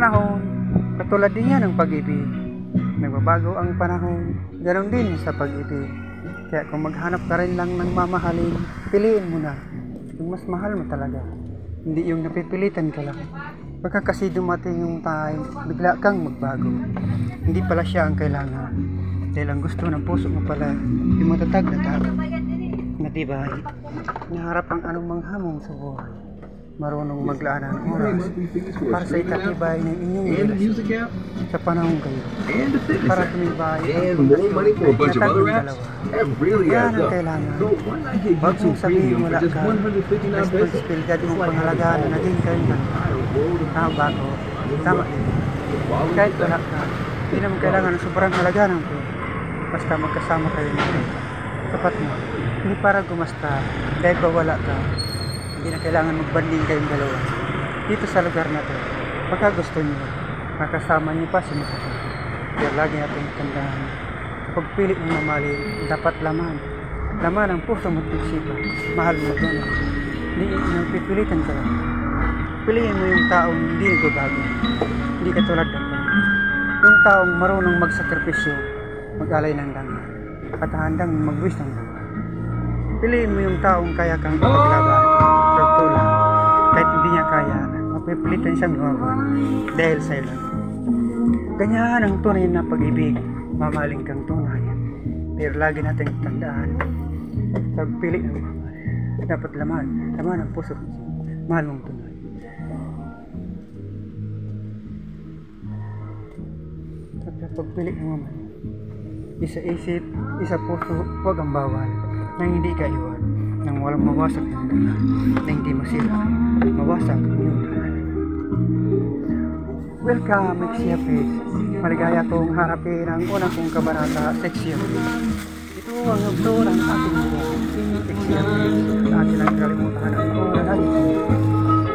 panahon, katulad din yan ng pag-ibig. Nagbabago ang panahon, ganoon din sa pag-ibig. Kaya kung maghanap ka rin lang ng mamahalin, piliin mo na yung mas mahal mo talaga, hindi yung napipilitan ka lang. Baka kasi dumating yung time, bigla kang magbago. Hindi pala siya ang kailangan, dahil ang gusto ng puso mo pala yung matatag na tao, matibay, naharap ang anumang hamon sa buhay, marunong maglaan ng oras para sa ikatibay ng inyong relasyon sa panahon kayo, para tumibay ang pagkasyon na yan ang kailangan. Huwag mong sabihin wala ka, responsibilidad mong pangalagaan na naging kayo ng bago, tama din. Kahit wala ka, hindi naman kailangan ng sobrang halaga ng pera, basta magkasama kayo nito, sapat mo. Hindi para gumasta, dahil ba wala ka, hindi na kailangan magbanding kayong dalawa. Dito sa lugar na to, baka gusto niyo, makasama niyo pa si Mukha. Kaya lagi natin tandaan, kapag pilit mo mamahalin, dapat laman ang puso mo at isipan. Mahal mo doon. Hindi pipilitan ka lang. Piliin mo yung taong hindi nagbabago. Hindi katulad ng yung taong marunong magsakripisyo, mag-alay ng langan, at handang magbuwis ng buhay. Piliin mo yung taong kaya kang ipaglaban, pagtulak, kahit hindi niya kaya, mapipilitan siyang gumawa dahil sa ilan. Ganyan ang tunay na pag-ibig, mamahaling kang tunay. Pero lagi natin tandaan, sa pili ng mamahal, dapat laman ang puso, mahal mong tunay. Sa pagpili ng mamahal, isa isip, isa puso, huwag ang bawal, nang hindi ka iwan, nang walang mawasak ng dala, na hindi masira, mawasak ang iyong dala. Welcome, Exia Face. Maligaya kong harapin ang unang kong kabanata sa Exia Face. Ito ang yugto ng ating buhay, Exia Face. Atin ang kalimutan ang oras at ito.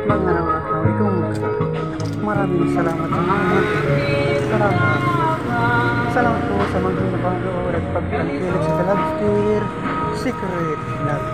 Mga nawakaw, ikaw magkasa. Maraming salamat sa mga. Salamat po sa mga napanood at pagpangkilig sa Kalabster Secret Love.